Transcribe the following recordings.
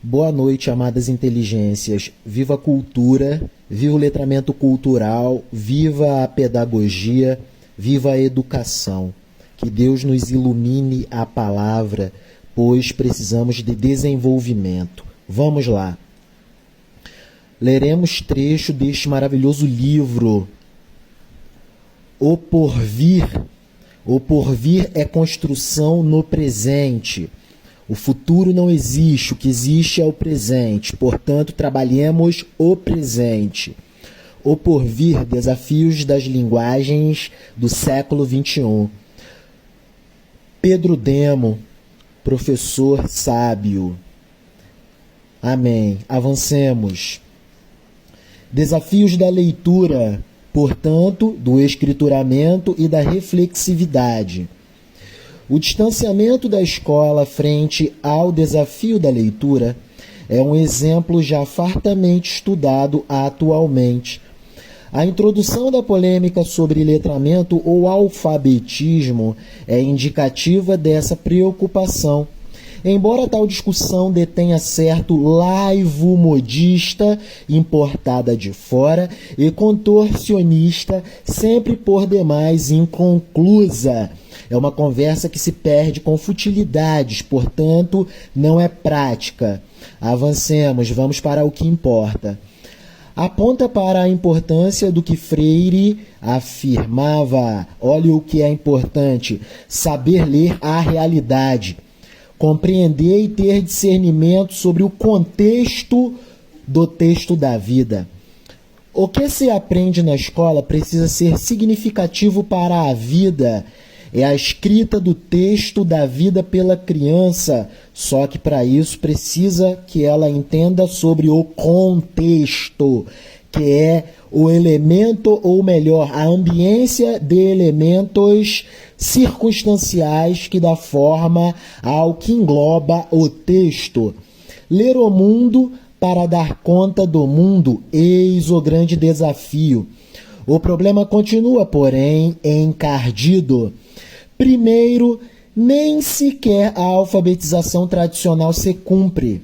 Boa noite, amadas inteligências. Viva a cultura, viva o letramento cultural, viva a pedagogia, viva a educação. Que Deus nos ilumine a palavra, pois precisamos de desenvolvimento. Vamos lá. Leremos trecho deste maravilhoso livro, O Porvir. O porvir é construção no presente. O futuro não existe, o que existe é o presente. Portanto, trabalhemos o presente. O porvir, desafios das linguagens do século XXI. Pedro Demo, professor sábio. Amém. Avancemos. Desafios da leitura, portanto, do escrituramento e da reflexividade. O distanciamento da escola frente ao desafio da leitura é um exemplo já fartamente estudado atualmente. A introdução da polêmica sobre letramento ou alfabetismo é indicativa dessa preocupação. Embora tal discussão detenha certo laivo modista, importada de fora, e contorcionista, sempre por demais inconclusa. É uma conversa que se perde com futilidades, portanto, não é prática. Avancemos, vamos para o que importa. Aponta para a importância do que Freire afirmava. Olha o que é importante: saber ler a realidade, compreender e ter discernimento sobre o contexto do texto da vida. O que se aprende na escola precisa ser significativo para a vida. É a escrita do texto da vida pela criança, só que para isso precisa que ela entenda sobre o contexto, que é o elemento, ou melhor, a ambiência de elementos circunstanciais que dá forma ao que engloba o texto. Ler o mundo para dar conta do mundo, eis o grande desafio. O problema continua, porém, encardido. Primeiro, nem sequer a alfabetização tradicional se cumpre.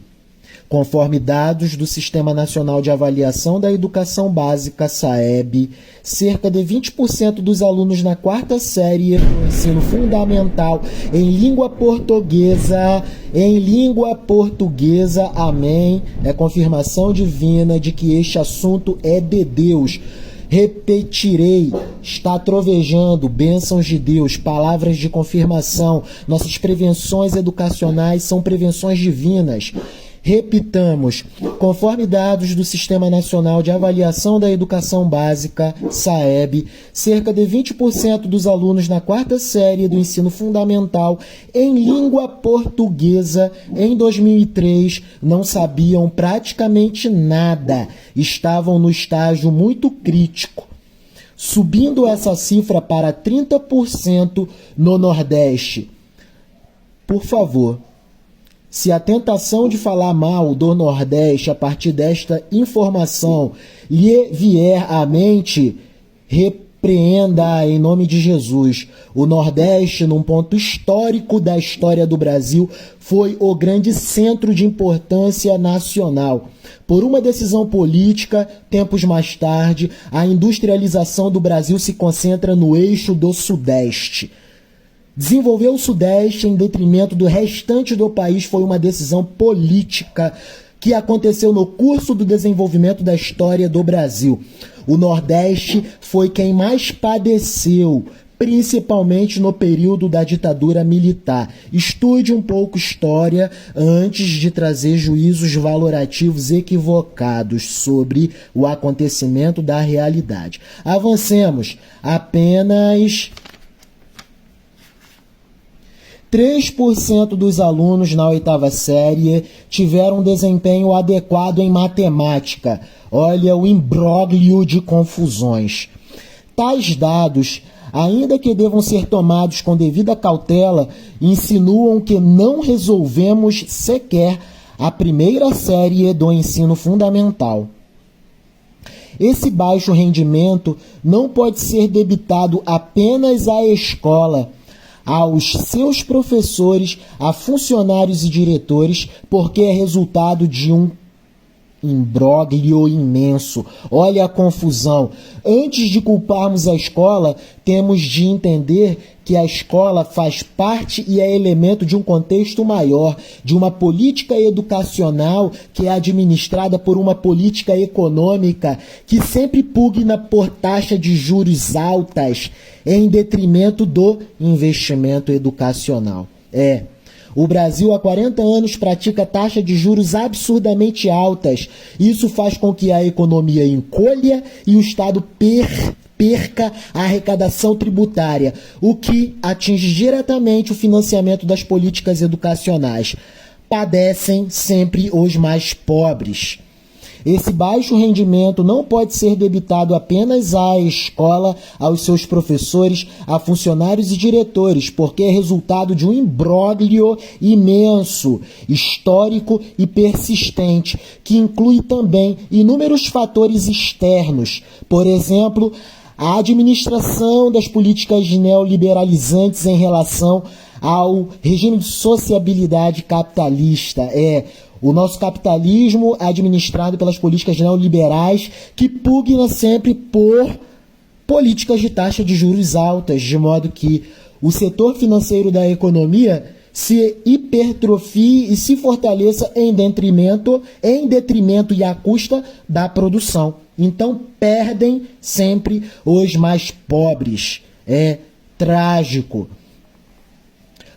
Conforme dados do Sistema Nacional de Avaliação da Educação Básica, SAEB, cerca de 20% dos alunos na quarta série do ensino fundamental em língua portuguesa, amém, é confirmação divina de que este assunto é de Deus. Repetirei, está trovejando, bênçãos de Deus, palavras de confirmação. Nossas prevenções educacionais são prevenções divinas. Repitamos, conforme dados do Sistema Nacional de Avaliação da Educação Básica, SAEB, cerca de 20% dos alunos na quarta série do ensino fundamental em língua portuguesa em 2003 não sabiam praticamente nada, estavam no estágio muito crítico, subindo essa cifra para 30% no Nordeste. Por favor, se a tentação de falar mal do Nordeste a partir desta informação lhe vier à mente, repreenda em nome de Jesus. O Nordeste, num ponto histórico da história do Brasil, foi o grande centro de importância nacional. Por uma decisão política, tempos mais tarde, a industrialização do Brasil se concentra no eixo do Sudeste. Desenvolver o Sudeste em detrimento do restante do país foi uma decisão política que aconteceu no curso do desenvolvimento da história do Brasil. O Nordeste foi quem mais padeceu, principalmente no período da ditadura militar. Estude um pouco história antes de trazer juízos valorativos equivocados sobre o acontecimento da realidade. Avancemos. Apenas 3% dos alunos na oitava série tiveram um desempenho adequado em matemática. Olha o imbróglio de confusões. Tais dados, ainda que devam ser tomados com devida cautela, insinuam que não resolvemos sequer a primeira série do ensino fundamental. Esse baixo rendimento não pode ser debitado apenas à escola. aos seus professores, a funcionários e diretores, porque é resultado de um imbróglio imenso. Olha a confusão. Antes de culparmos a escola, temos de entender que a escola faz parte e é elemento de um contexto maior, de uma política educacional que é administrada por uma política econômica que sempre pugna por taxa de juros altas em detrimento do investimento educacional. O Brasil há 40 anos pratica taxa de juros absurdamente altas. Isso faz com que a economia encolha e o Estado perca a arrecadação tributária, o que atinge diretamente o financiamento das políticas educacionais. Padecem sempre os mais pobres. Esse baixo rendimento não pode ser debitado apenas à escola, aos seus professores, a funcionários e diretores, porque é resultado de um imbróglio imenso, histórico e persistente, que inclui também inúmeros fatores externos. Por exemplo, a administração das políticas neoliberalizantes em relação ao regime de sociabilidade capitalista. O nosso capitalismo administrado pelas políticas neoliberais que pugna sempre por políticas de taxa de juros altas, de modo que o setor financeiro da economia se hipertrofie e se fortaleça em detrimento e à custa da produção. Então perdem sempre os mais pobres. É trágico.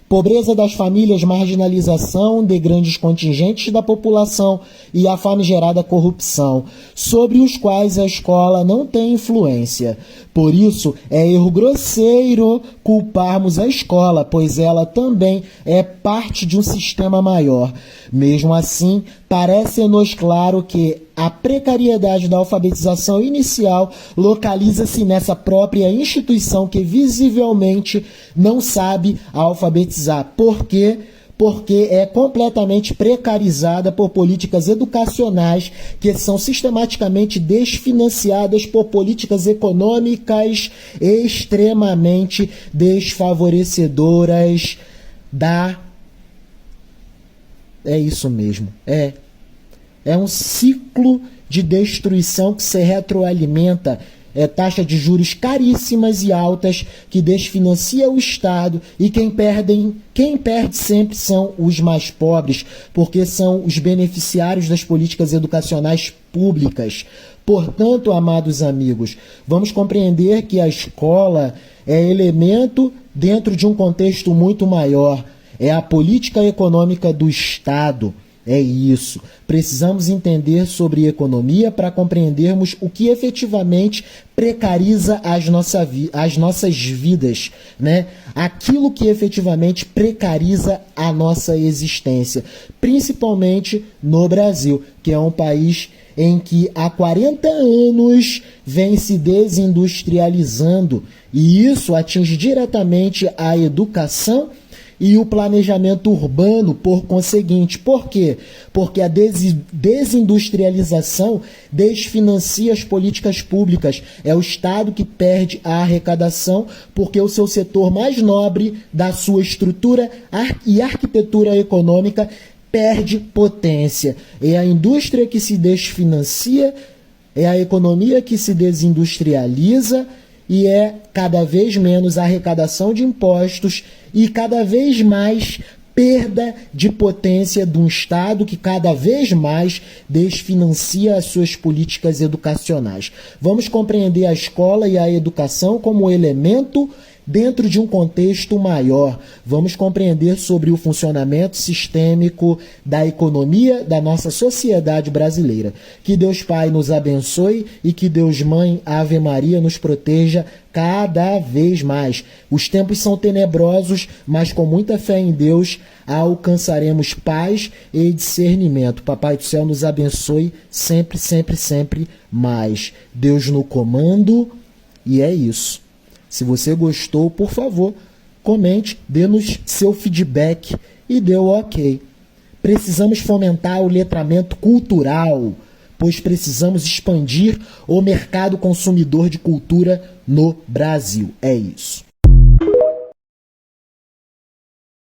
Pobreza das famílias, marginalização de grandes contingentes da população e a famigerada corrupção, sobre os quais a escola não tem influência. Por isso, é erro grosseiro culparmos a escola, pois ela também é parte de um sistema maior. Mesmo assim, parece-nos claro que a precariedade da alfabetização inicial localiza-se nessa própria instituição que visivelmente não sabe alfabetizar. Por quê? Porque é completamente precarizada por políticas educacionais que são sistematicamente desfinanciadas por políticas econômicas extremamente desfavorecedoras da... É isso mesmo, É um ciclo de destruição que se retroalimenta. Taxa de juros caríssimas e altas que desfinancia o Estado e quem perde sempre são os mais pobres, porque são os beneficiários das políticas educacionais públicas. Portanto, amados amigos, vamos compreender que a escola é elemento dentro de um contexto muito maior. É a política econômica do Estado. É isso. Precisamos entender sobre economia para compreendermos o que efetivamente precariza as nossas vidas, né? Aquilo que efetivamente precariza a nossa existência, principalmente no Brasil, que é um país em que há 40 anos vem se desindustrializando, e isso atinge diretamente a educação e o planejamento urbano, por conseguinte. Por quê? Porque a desindustrialização desfinancia as políticas públicas. É o Estado que perde a arrecadação, porque o seu setor mais nobre da sua estrutura e arquitetura econômica perde potência. É a indústria que se desfinancia, é a economia que se desindustrializa, e é cada vez menos arrecadação de impostos e cada vez mais perda de potência de um Estado que cada vez mais desfinancia as suas políticas educacionais. Vamos compreender a escola e a educação como elemento dentro de um contexto maior. Vamos compreender sobre o funcionamento sistêmico da economia da nossa sociedade brasileira. Que Deus Pai nos abençoe e que Deus Mãe, Ave Maria, nos proteja cada vez mais. Os tempos são tenebrosos, mas com muita fé em Deus alcançaremos paz e discernimento. Papai do céu nos abençoe sempre, sempre, sempre mais. Deus no comando, e é isso. Se você gostou, por favor, comente, dê-nos seu feedback e dê o ok. Precisamos fomentar o letramento cultural, pois precisamos expandir o mercado consumidor de cultura no Brasil. É isso.